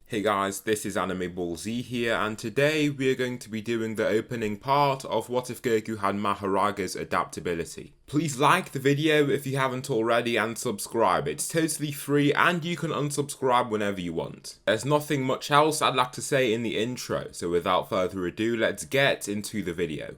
Hey guys, this is Anime Ball Z here, and today we are going to be doing the opening part of What If Goku Had MAHORAGA'S adaptability. Please like the video if you haven't already and subscribe. It's totally free and you can unsubscribe whenever you want. There's nothing much else I'd like to say in the intro, so without further ado, let's get into the video.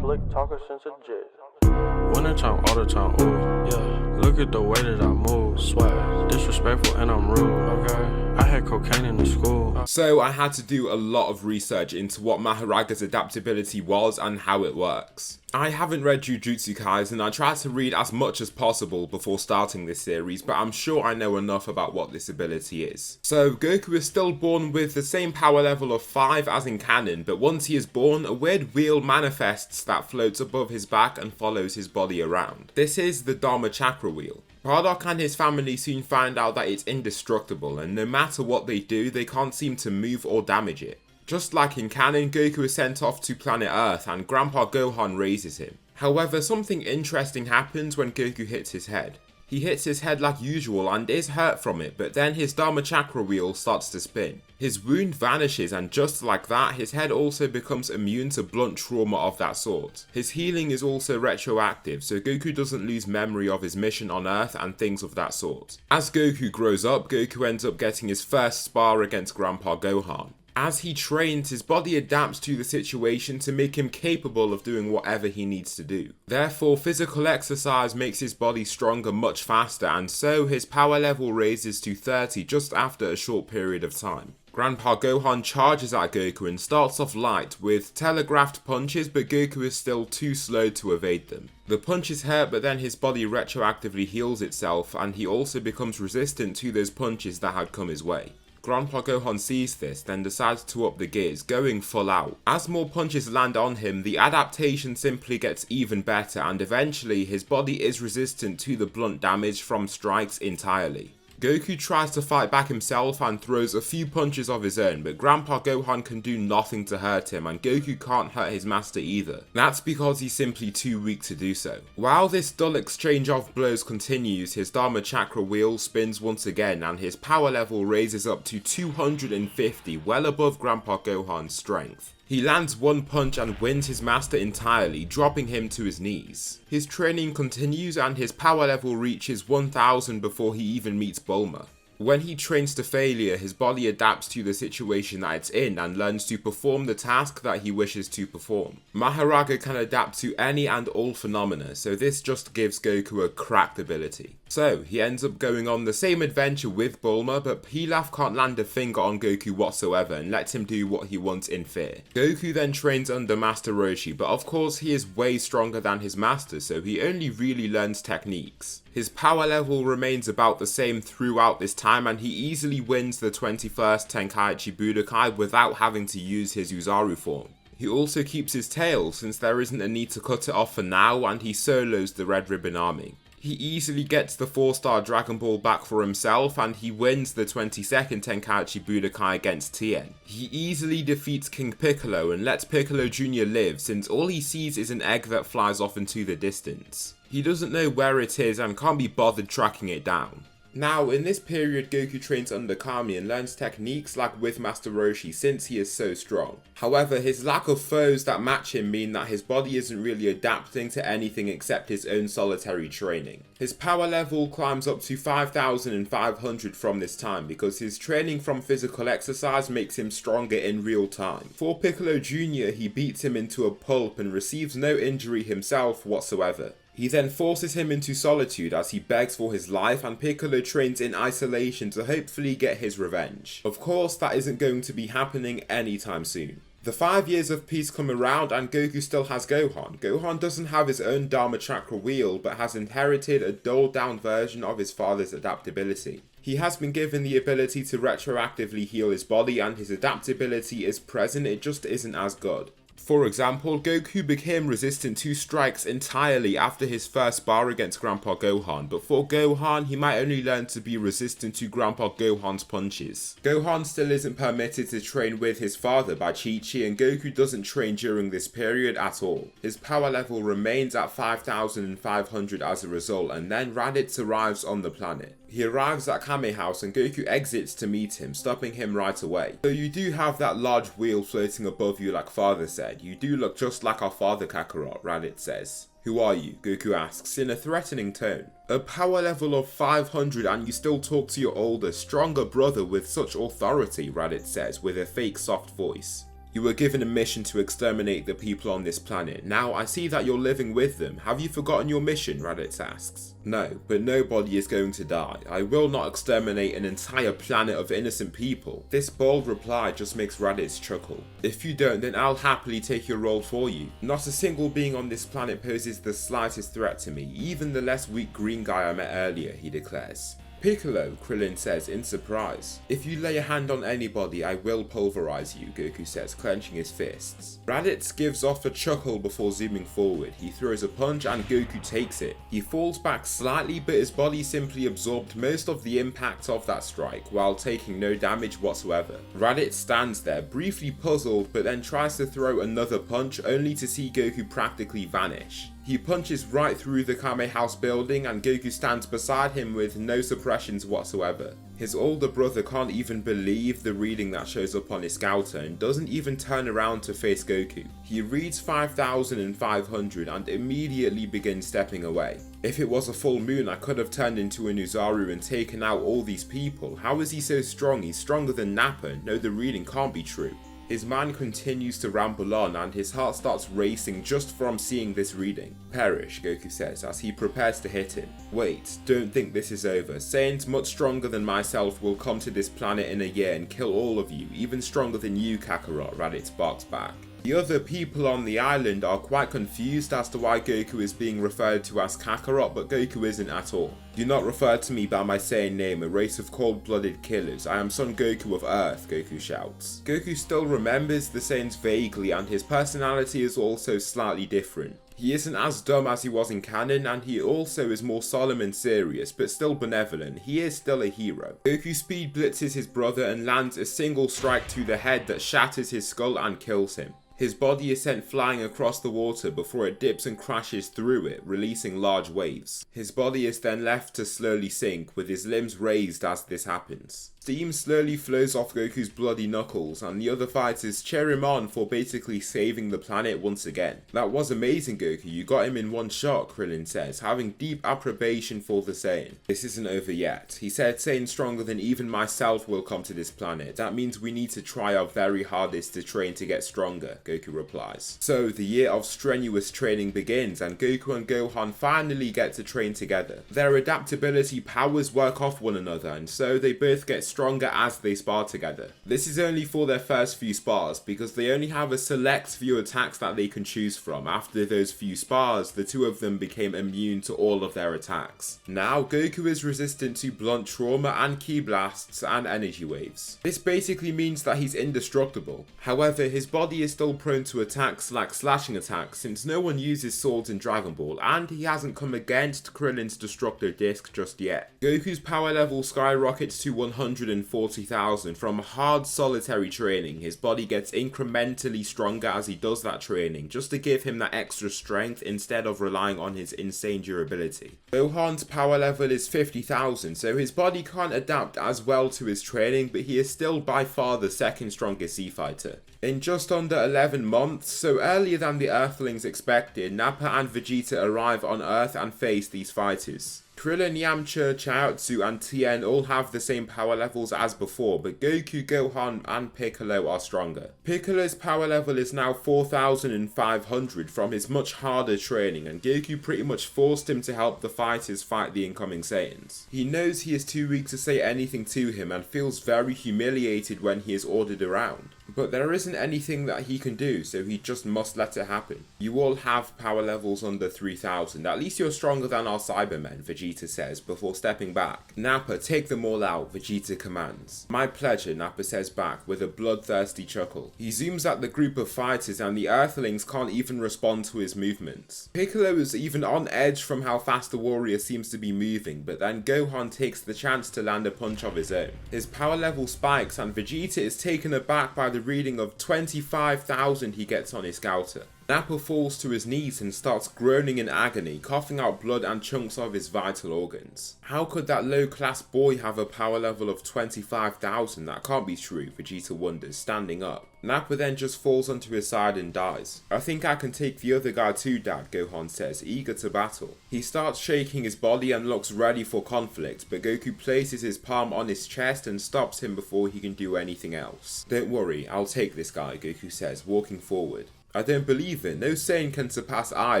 Slick talker since a jet. Winter time, all the time, ooh, yeah. Look at the way that I move, swag. Disrespectful and I'm rude, okay. I had cocaine in the school. So I had to do a lot of research into what MAHORAGA'S adaptability was and how it works. I haven't read Jujutsu Kaisen. I tried to read as much as possible before starting this series, but I'm sure I know enough about what this ability is. So Goku is still born with the same power level of 5 as in canon, but once he is born, a weird wheel manifests that floats above his back and follows his body around. This is the Dharma Chakra wheel. Bardock and his family soon find out that it's indestructible, and no matter what they do, they can't seem to move or damage it. Just like in canon, Goku is sent off to planet Earth and Grandpa Gohan raises him. However, something interesting happens when Goku hits his head. He hits his head like usual and is hurt from it, but then his Dharma Chakra wheel starts to spin. His wound vanishes, and just like that, his head also becomes immune to blunt trauma of that sort. His healing is also retroactive, so Goku doesn't lose memory of his mission on Earth and things of that sort. As Goku grows up, Goku ends up getting his first spar against Grandpa Gohan. As he trains, his body adapts to the situation to make him capable of doing whatever he needs to do. Therefore, physical exercise makes his body stronger much faster, and so his power level raises to 30 just after a short period of time. Grandpa Gohan charges at Goku and starts off light with telegraphed punches, but Goku is still too slow to evade them. The punches hurt, but then his body retroactively heals itself, and he also becomes resistant to those punches that had come his way. Grandpa Gohan sees this, then decides to up the gears, going full out. As more punches land on him, the adaptation simply gets even better, and eventually his body is resistant to the blunt damage from strikes entirely. Goku tries to fight back himself and throws a few punches of his own, but Grandpa Gohan can do nothing to hurt him, and Goku can't hurt his master either. That's because he's simply too weak to do so. While this dull exchange of blows continues, his Dharma Chakra wheel spins once again and his power level raises up to 250, well above Grandpa Gohan's strength. He lands one punch and wins his master entirely, dropping him to his knees. His training continues and his power level reaches 1000 before he even meets Bulma. When he trains to failure, his body adapts to the situation that it's in and learns to perform the task that he wishes to perform. MAHORAGA can adapt to any and all phenomena, so this just gives Goku a cracked ability. So, he ends up going on the same adventure with Bulma, but Pilaf can't land a finger on Goku whatsoever and lets him do what he wants in fear. Goku then trains under Master Roshi, but of course he is way stronger than his master, so he only really learns techniques. His power level remains about the same throughout this time, and he easily wins the 21st Tenkaichi Budokai without having to use his Uzaru form. He also keeps his tail since there isn't a need to cut it off for now, and he solos the Red Ribbon Army. He easily gets the 4-star Dragon Ball back for himself, and he wins the 22nd Tenkaichi Budokai against Tien. He easily defeats King Piccolo and lets Piccolo Jr. live, since all he sees is an egg that flies off into the distance. He doesn't know where it is and can't be bothered tracking it down. Now, in this period, Goku trains under Kami and learns techniques like with Master Roshi since he is so strong. However, his lack of foes that match him mean that his body isn't really adapting to anything except his own solitary training. His power level climbs up to 5500 from this time because his training from physical exercise makes him stronger in real time. For Piccolo Jr., he beats him into a pulp and receives no injury himself whatsoever. He then forces him into solitude as he begs for his life, and Piccolo trains in isolation to hopefully get his revenge. Of course, that isn't going to be happening anytime soon. The 5 years of peace come around and Goku still has Gohan. Gohan doesn't have his own Dharma Chakra wheel, but has inherited a dulled down version of his father's adaptability. He has been given the ability to retroactively heal his body, and his adaptability is present, it just isn't as good. For example, Goku became resistant to strikes entirely after his first bar against Grandpa Gohan, but for Gohan, he might only learn to be resistant to Grandpa Gohan's punches. Gohan still isn't permitted to train with his father by Chi-Chi, and Goku doesn't train during this period at all. His power level remains at 5500 as a result, and then Raditz arrives on the planet. He arrives at Kame House and Goku exits to meet him, stopping him right away. So you do have that large wheel floating above you like father said. You do look just like our father, Kakarot, Raditz says. Who are you? Goku asks in a threatening tone. A power level of 500 and you still talk to your older, stronger brother with such authority, Raditz says with a fake soft voice. You were given a mission to exterminate the people on this planet. Now I see that you're living with them. Have you forgotten your mission? Raditz asks. No, but nobody is going to die. I will not exterminate an entire planet of innocent people. This bold reply just makes Raditz chuckle. If you don't, then I'll happily take your role for you. Not a single being on this planet poses the slightest threat to me, even the less weak green guy I met earlier, he declares. Piccolo, Krillin says in surprise. If you lay a hand on anybody, I will pulverize you, Goku says, clenching his fists. Raditz gives off a chuckle before zooming forward. He throws a punch and Goku takes it. He falls back slightly, but his body simply absorbed most of the impact of that strike, while taking no damage whatsoever. Raditz stands there, briefly puzzled, but then tries to throw another punch, only to see Goku practically vanish. He punches right through the Kame House building and Goku stands beside him with no suppressions whatsoever. His older brother can't even believe the reading that shows up on his scouter and doesn't even turn around to face Goku. He reads 5,500 and immediately begins stepping away. If it was a full moon, I could have turned into an Uzaru and taken out all these people. How is he so strong? He's stronger than Nappa. No, the reading can't be true. His mind continues to ramble on and his heart starts racing just from seeing this reading. Perish, Goku says as he prepares to hit him. Wait, don't think this is over. Saiyans much stronger than myself will come to this planet in a year and kill all of you, even stronger than you, Kakarot, Raditz barks back. The other people on the island are quite confused as to why Goku is being referred to as Kakarot, but Goku isn't at all. Do not refer to me by my Saiyan name, a race of cold-blooded killers. I am Son Goku of Earth, Goku shouts. Goku still remembers the Saiyans vaguely and his personality is also slightly different. He isn't as dumb as he was in canon, and he also is more solemn and serious, but still benevolent. He is still a hero. Goku speed blitzes his brother and lands a single strike to the head that shatters his skull and kills him. His body is sent flying across the water before it dips and crashes through it, releasing large waves. His body is then left to slowly sink, with his limbs raised as this happens. Steam slowly flows off Goku's bloody knuckles, and the other fighters cheer him on for basically saving the planet once again. That was amazing, Goku, you got him in one shot, Krillin says, having deep approbation for the Saiyan. This isn't over yet. He said Saiyan stronger than even myself will come to this planet. That means we need to try our very hardest to train to get stronger, Goku replies. So the year of strenuous training begins, and Goku and Gohan finally get to train together. Their adaptability powers work off one another, and so they both get stronger as they spar together. This is only for their first few spars, because they only have a select few attacks that they can choose from. After those few spars, the two of them became immune to all of their attacks. Now, Goku is resistant to blunt trauma and ki blasts and energy waves. This basically means that he's indestructible. However, his body is still prone to attacks like slashing attacks since no one uses swords in Dragon Ball, and he hasn't come against Krillin's Destructo Disc just yet. Goku's power level skyrockets to 140,000 from hard solitary training. His body gets incrementally stronger as he does that training, just to give him that extra strength instead of relying on his insane durability. Gohan's power level is 50,000, so his body can't adapt as well to his training, but he is still by far the second strongest Z fighter. In just under 11 months, so earlier than the Earthlings expected, Nappa and Vegeta arrive on Earth and face these fighters. Krillin, Yamcha, Chaozu and Tien all have the same power levels as before, but Goku, Gohan and Piccolo are stronger. Piccolo's power level is now 4,500 from his much harder training, and Goku pretty much forced him to help the fighters fight the incoming Saiyans. He knows he is too weak to say anything to him and feels very humiliated when he is ordered around. But there isn't anything that he can do, so he just must let it happen. You all have power levels under 3,000, at least you're stronger than our Cybermen, Vegeta says, before stepping back. Nappa, take them all out, Vegeta commands. My pleasure, Nappa says back, with a bloodthirsty chuckle. He zooms at the group of fighters and the Earthlings can't even respond to his movements. Piccolo is even on edge from how fast the warrior seems to be moving, but then Gohan takes the chance to land a punch of his own. His power level spikes and Vegeta is taken aback by the reading of 25,000 he gets on his scouter. Nappa falls to his knees and starts groaning in agony, coughing out blood and chunks of his vital organs. How could that low-class boy have a power level of 25,000? That can't be true, Vegeta wonders, standing up. Nappa then just falls onto his side and dies. I think I can take the other guy too, Dad, Gohan says, eager to battle. He starts shaking his body and looks ready for conflict, but Goku places his palm on his chest and stops him before he can do anything else. Don't worry, I'll take this guy, Goku says, walking forward. I don't believe it. No Saiyan can surpass I,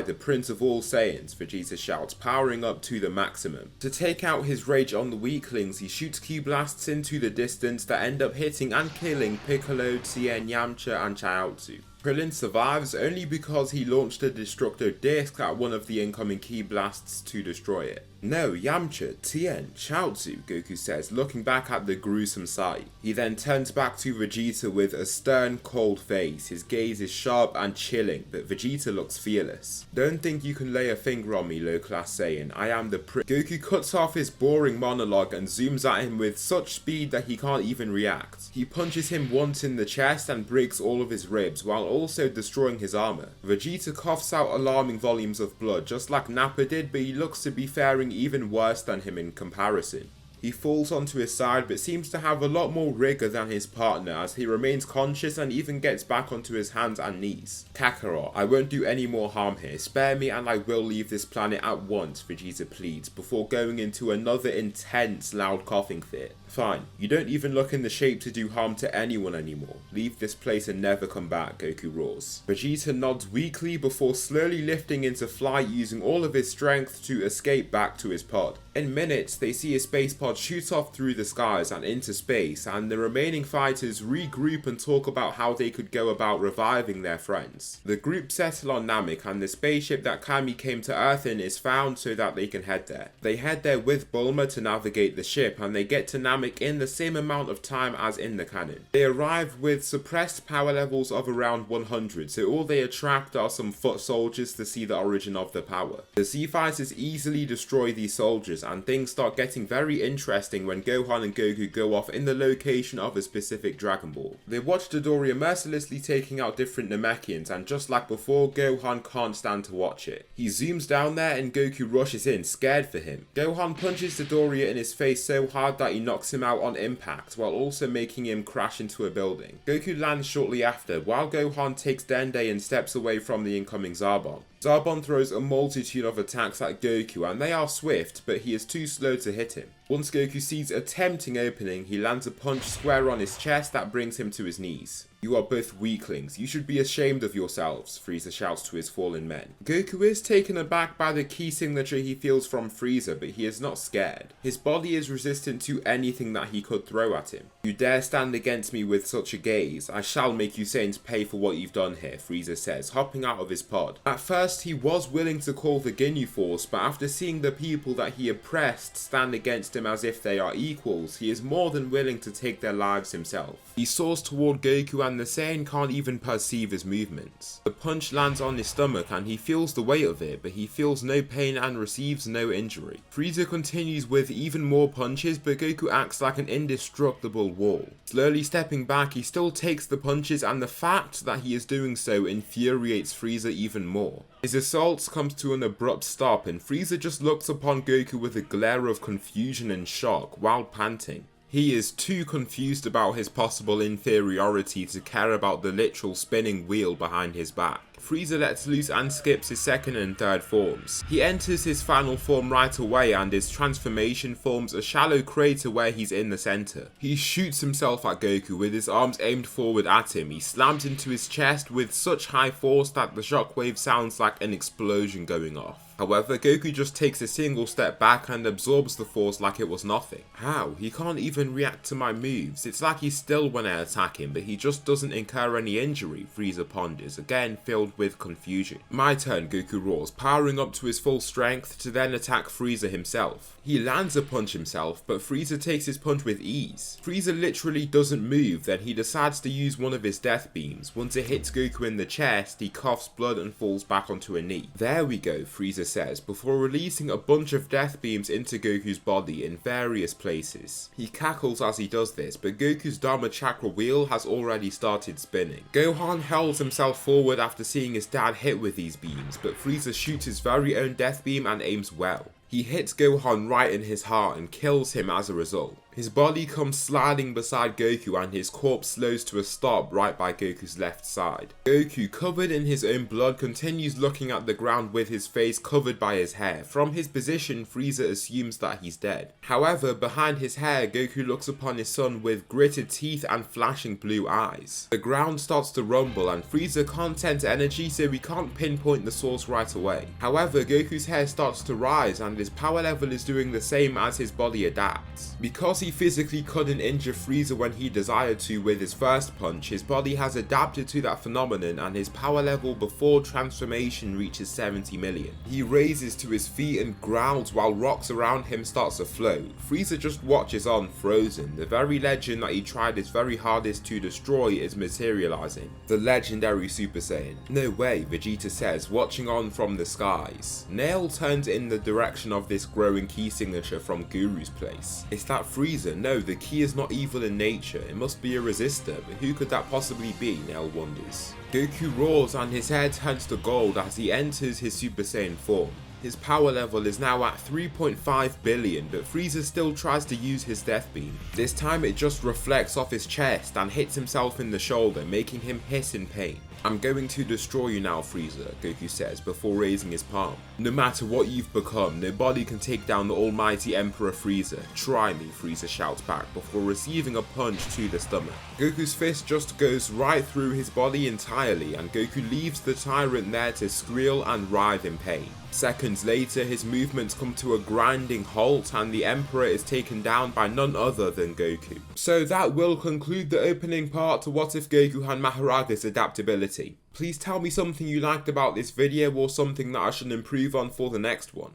the Prince of all Saiyans, Vegeta shouts, powering up to the maximum. To take out his rage on the weaklings, he shoots Q-blasts into the distance that end up hitting and killing Piccolo, Tien, Yamcha and Chaozu. Krillin survives only because he launched a destructo disc at one of the incoming Ki blasts to destroy it. No, Yamcha, Tien, Chaozu, Goku says, looking back at the gruesome sight. He then turns back to Vegeta with a stern, cold face. His gaze is sharp and chilling, but Vegeta looks fearless. Don't think you can lay a finger on me, low-class Saiyan. I am the Goku cuts off his boring monologue and zooms at him with such speed that he can't even react. He punches him once in the chest and breaks all of his ribs, while also destroying his armor. Vegeta coughs out alarming volumes of blood, just like Nappa did, but he looks to be faring even worse than him in comparison. He falls onto his side but seems to have a lot more rigor than his partner as he remains conscious and even gets back onto his hands and knees. Kakarot, I won't do any more harm here. Spare me and I will leave this planet at once, Vegeta pleads, before going into another intense loud coughing fit. Fine, you don't even look in the shape to do harm to anyone anymore. Leave this place and never come back, Goku roars. Vegeta nods weakly before slowly lifting into flight using all of his strength to escape back to his pod. In minutes, they see a space pod shoot off through the skies and into space, and the remaining fighters regroup and talk about how they could go about reviving their friends. The group settle on Namek, and the spaceship that Kami came to Earth in is found so that they can head there. They head there with Bulma to navigate the ship, and they get to Namek in the same amount of time as in the canon. They arrive with suppressed power levels of around 100, so all they attract are some foot soldiers to see the origin of the power. The Z fighters easily destroy these soldiers, and things start getting very interesting when Gohan and Goku go off in the location of a specific Dragon Ball. They watch Dodoria mercilessly taking out different Namekians, and just like before, Gohan can't stand to watch it. He zooms down there and Goku rushes in, scared for him. Gohan punches Dodoria in his face so hard that he knocks him out on impact, while also making him crash into a building. Goku lands shortly after, while Gohan takes Dende and steps away from the incoming Zarbon. Zarbon throws a multitude of attacks at Goku, and they are swift, but he is too slow to hit him. Once Goku sees a tempting opening, he lands a punch square on his chest that brings him to his knees. You are both weaklings. You should be ashamed of yourselves, Frieza shouts to his fallen men. Goku is taken aback by the key signature he feels from Frieza, but he is not scared. His body is resistant to anything that he could throw at him. You dare stand against me with such a gaze? I shall make you Saiyans pay for what you've done here, Frieza says, hopping out of his pod. At first, he was willing to call the Ginyu Force, but after seeing the people that he oppressed stand against him as if they are equals, he is more than willing to take their lives himself. He soars toward Goku and the Saiyan can't even perceive his movements. The punch lands on his stomach and he feels the weight of it, but he feels no pain and receives no injury. Frieza continues with even more punches, but Goku acts like an indestructible wall. Slowly stepping back, he still takes the punches, and the fact that he is doing so infuriates Frieza even more. His assault comes to an abrupt stop and Frieza just looks upon Goku with a glare of confusion and shock while panting. He is too confused about his possible inferiority to care about the literal spinning wheel behind his back. Frieza lets loose and skips his second and third forms. He enters his final form right away and his transformation forms a shallow crater where he's in the center. He shoots himself at Goku with his arms aimed forward at him. He slams into his chest with such high force that the shockwave sounds like an explosion going off. However, Goku just takes a single step back and absorbs the force like it was nothing. How? He can't even react to my moves. It's like he's still when I attack him, but he just doesn't incur any injury, Frieza ponders, again filled with confusion. My turn, Goku roars, powering up to his full strength to then attack Frieza himself. He lands a punch himself, but Frieza takes his punch with ease. Frieza literally doesn't move, then he decides to use one of his death beams. Once it hits Goku in the chest, he coughs blood and falls back onto a knee. There we go, Frieza says, before releasing a bunch of death beams into Goku's body in various places. He cackles as he does this, but Goku's Dharma Chakra wheel has already started spinning. Gohan hurls himself forward after seeing seeing his dad hit with these beams, but Frieza shoots his very own death beam and aims well. He hits Gohan right in his heart and kills him as a result. His body comes sliding beside Goku and his corpse slows to a stop right by Goku's left side. Goku, covered in his own blood, continues looking at the ground with his face covered by his hair. From his position, Frieza assumes that he's dead. However, behind his hair, Goku looks upon his son with gritted teeth and flashing blue eyes. The ground starts to rumble and Frieza can't sense energy, so we can't pinpoint the source right away. However, Goku's hair starts to rise and his power level is doing the same as his body adapts. Because he physically couldn't injure Frieza when he desired to with his first punch, his body has adapted to that phenomenon and his power level before transformation reaches 70 million. He raises to his feet and growls while rocks around him starts to float. Frieza just watches on, frozen. The very legend that he tried his very hardest to destroy is materializing. The legendary Super Saiyan. No way, Vegeta says, watching on from the skies. Nail turns in the direction of this growing key signature from Guru's place. Is that Frieza? No, the key is not evil in nature. It must be a resistor, but who could that possibly be? Nail wonders. Goku roars and his hair turns to gold as he enters his Super Saiyan form. His power level is now at 3.5 billion, but Frieza still tries to use his death beam. This time it just reflects off his chest and hits himself in the shoulder, making him hiss in pain. I'm going to destroy you now, Frieza, Goku says before raising his palm. No matter what you've become, nobody can take down the almighty Emperor Frieza. Try me, Frieza shouts back before receiving a punch to the stomach. Goku's fist just goes right through his body entirely and Goku leaves the tyrant there to squeal and writhe in pain. Seconds later, his movements come to a grinding halt and the Emperor is taken down by none other than Goku. So that will conclude the opening part to What If Goku Had MAHORAGA'S Adaptability. Please tell me something you liked about this video or something that I should improve on for the next one.